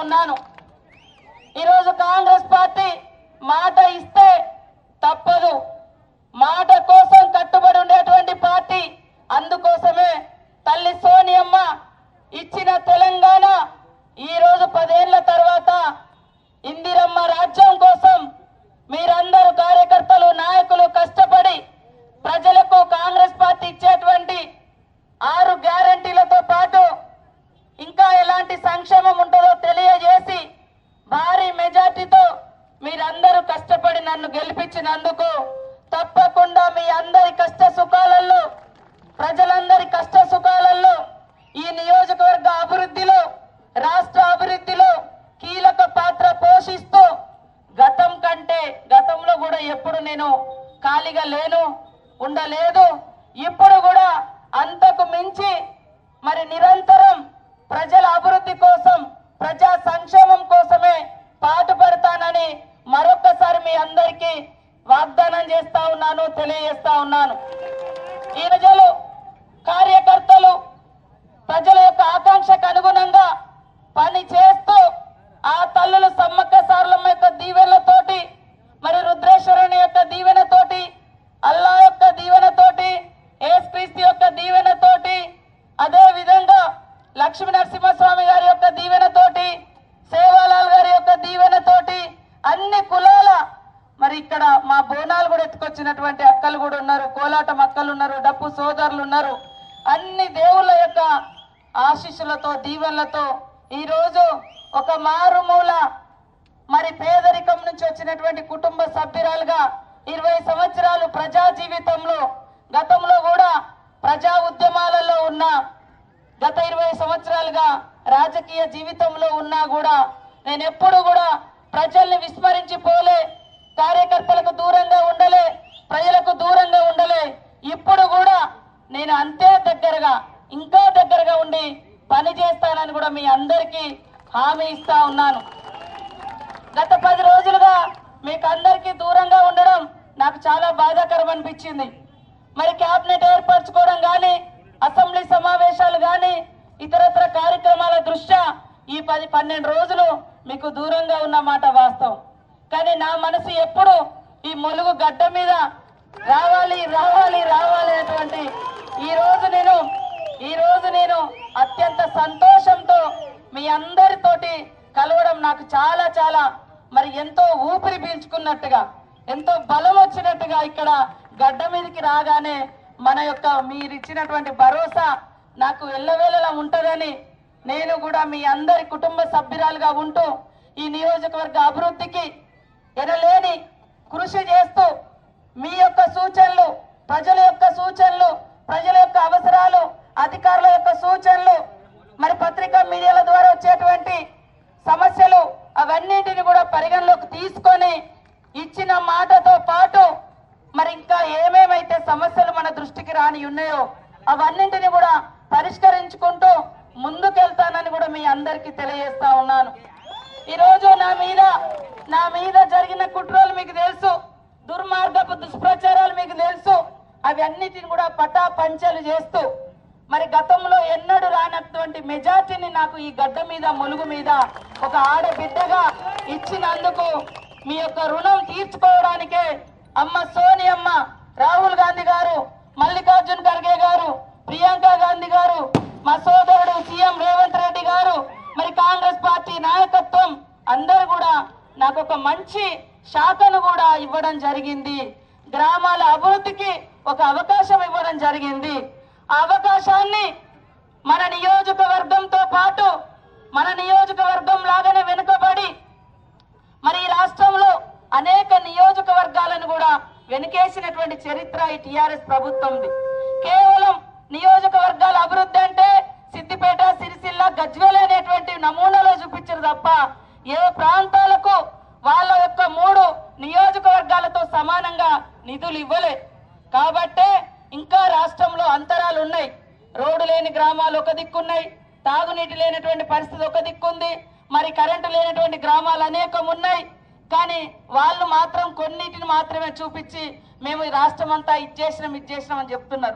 ఉన్నాను. ఈరోజు కాంగ్రెస్ పార్టీ మాట ఇస్తే తప్పదు, మాట కోసం కట్టుబడి ఉండేటువంటి పార్టీ. అందుకోసమే తల్లి సోనియమ్మ ఇచ్చిన తెలంగాణ ఈరోజు 10 ఏళ్ల తర్వాత ఇందిరమ్మ రాజ్యం కోసం మీరందరూ కార్యకర్తలు నాయకులు కష్టపడి ప్రజలకు కాంగ్రెస్ పార్టీ ఇచ్చేటువంటి 6 గ్యారెంటీలతో పాటు ఇంకా ఎలాంటి సంక్షేమం ఉంటుందో తెలియజేసి భారీ మెజార్టీతో మీరందరూ కష్టపడి నన్ను గెలిపించినందుకు తప్పకుండా మీ అందరి కష్ట సుఖాలలో, ప్రజలందరి కష్ట సుఖాలలో, ఈ నియోజకవర్గ అభివృద్ధిలో, రాష్ట్ర అభివృద్ధిలో కీలక పాత్ర పోషిస్తూ గతం కంటే గతంలో కూడా ఎప్పుడు నేను ఖాళీగా ఉండలేదు. ఇప్పుడు కూడా అంతకు మించి మరి నిరంతరం ప్రజల అభివృద్ధి కోసం, ప్రజా సంక్షేమం కోసమే పాటుపడతానని మరొకసారి మీ అందరికీ వాగ్దానం చేస్తా ఉన్నాను, తెలియజేస్తా ఉన్నాను. ఈ ప్రజలు, కార్యకర్తలు ప్రజల యొక్క ఆకాంక్షకు అనుగుణంగా పని చేస్తూ ఆ తల్లులు సమ్మక్క సారలమ్మ యొక్క దీవెనలతోటి, మరి రుద్రేశ్వరుని యొక్క దీవెనతోటి, అల్లా యొక్క దీవెనతోటి, యేసుక్రీస్తు యొక్క దీవెనతోటి, అదే విధంగా లక్ష్మీ నరసింహస్వామి గారి యొక్క దీవెనతోటి, సేవాలాల్ గారి యొక్క దీవెనతోటి అన్ని కులాల, మరి ఇక్కడ మా బోనాలు కూడా ఎత్తుకొచ్చినటువంటి అక్కలు కూడా ఉన్నారు, కోలాటం అక్కలు ఉన్నారు, డప్పు సోదరులు ఉన్నారు. అన్ని దేవుళ్ళ యొక్క ఆశీస్సులతో, దీవెనలతో ఈరోజు ఒక మారుమూల మరి పేదరికం నుంచి వచ్చినటువంటి కుటుంబ సభ్యురాలుగా 20 సంవత్సరాలు ప్రజా జీవితంలో, గతంలో కూడా ప్రజా ఉద్యమాలలో ఉన్న, గత 20 సంవత్సరాలుగా రాజకీయ జీవితంలో ఉన్నా కూడా నేను ఎప్పుడు కూడా ప్రజల్ని విస్మరించిపోలే, కార్యకర్తలకు దూరంగా ఉండలే, ప్రజలకు దూరంగా ఉండలే. ఇప్పుడు కూడా నేను అంతే దగ్గరగా, ఇంకా దగ్గరగా ఉండి పని చేస్తానని కూడా మీ అందరికీ హామీ ఇస్తా ఉన్నాను. గత 10 రోజులుగా మీకు అందరికీ దూరంగా ఉండడం నాకు చాలా బాధాకరం అనిపించింది. మరి క్యాబినెట్ ఏర్పరచుకోవడం కానీ, అసెంబ్లీ సమావేశాలు కానీ, ఇతరత్ర కార్యక్రమాల దృష్ట్యా ఈ 10-12 రోజులు మీకు దూరంగా ఉన్న మాట వాస్తవం. కానీ నా మనసు ఎప్పుడు ఈ ములుగు గడ్డ మీద రావాలి రావాలి రావాలి అనేటువంటి ఈ రోజు నేను అత్యంత సంతోషంతో మీ అందరితోటి కలవడం నాకు చాలా చాలా మరి ఎంతో ఊపిరి పీల్చుకున్నట్టుగా, ఎంతో బలం వచ్చినట్టుగా ఇక్కడ గడ్డ మీదకి రాగానే మన యొక్క మీరు ఇచ్చినటువంటి భరోసా నాకు ఎల్లవేళలా ఉంటుందని నేను కూడా మీ అందరి కుటుంబ సభ్యురాలుగా ఉంటూ ఈ నియోజకవర్గ అభివృద్ధికి ఎనలేని కృషి చేస్తూ మీ యొక్క సూచనలు, ప్రజల యొక్క సూచనలు, ప్రజల యొక్క అవసరాలు, అధికారుల యొక్క సూచనలు, మరి పత్రికా మీడియాల ద్వారా వచ్చేటువంటి సమస్యలు అవన్నింటిని కూడా పరిగణలోకి తీసుకొని ఇచ్చిన మాటతో పాటు మరి ఇంకా ఏమేమైతే సమస్యలు మన దృష్టికి రాని ఉన్నాయో అవన్నింటిని కూడా పరిష్కరించుకుంటూ ముందుకెళ్తానని కూడా మీ అందరికీ తెలియజేస్తా ఉన్నాను. ఈరోజు నా మీద జరిగిన కుట్రలు మీకు తెలుసు, దుర్మార్గపు దుష్ప్రచారాలు మీకు తెలుసు. అవి అన్నిటిని కూడా పటాపంచలు చేస్తూ మరి గతంలో ఎన్నడూ రానటువంటి మెజార్టీని నాకు ఈ గడ్డ మీద, ములుగు మీద ఒక ఆడబిడ్డగా ఇచ్చినందుకు మీ యొక్క రుణం తీర్చుకోవడానికే అమ్మ సోనియమ్మ, రాహుల్ గాంధీ గారు, మల్లికార్జున్ ఖర్గే గారు, ప్రియాంక గాంధీ గారు, మా సోదరుడు సీఎం రేవంత్ రెడ్డి గారు, మరి కాంగ్రెస్ పార్టీ నాయకత్వం అందరూ కూడా నాకు ఒక మంచి శాఖను కూడా ఇవ్వడం జరిగింది. గ్రామాల అభివృద్ధికి ఒక అవకాశం ఇవ్వడం జరిగింది. ఆ అవకాశాన్ని మన నియోజకవర్గంతో పాటు, మన నియోజకవర్గం లాగానే వెనుకబడి మరి ఈ రాష్ట్రంలో అనేక నియోజకవర్గాలను కూడా వెనుకేసినటువంటి చరిత్ర ఈ టీఆర్ఎస్ ప్రభుత్వంది. కేవలం నియోజకవర్గాల అభివృద్ధి అంటే సిద్దిపేట, సిరిసిల్ల, గజ్వేల్ అనేటువంటి నమూనాలో చూపించారు తప్ప ఏ ప్రాంతాలకు వాళ్ళ యొక్క 3 నియోజకవర్గాలతో సమానంగా నిధులు ఇవ్వలే. కాబట్టే ఇంకా రాష్ట్రంలో అంతరాలు ఉన్నాయి. రోడ్డు లేని గ్రామాలు ఒక దిక్కున్నాయి, తాగునీటి లేనటువంటి పరిస్థితి ఒక దిక్కుంది, మరి కరెంటు లేనటువంటి గ్రామాలు అనేకం ఉన్నాయి. కానీ వాళ్ళు మాత్రం కొన్నిటిని మాత్రమే చూపించి మేము ఈ రాష్ట్రం అంతా ఇచ్చేసినాం అని చెప్తున్నారు.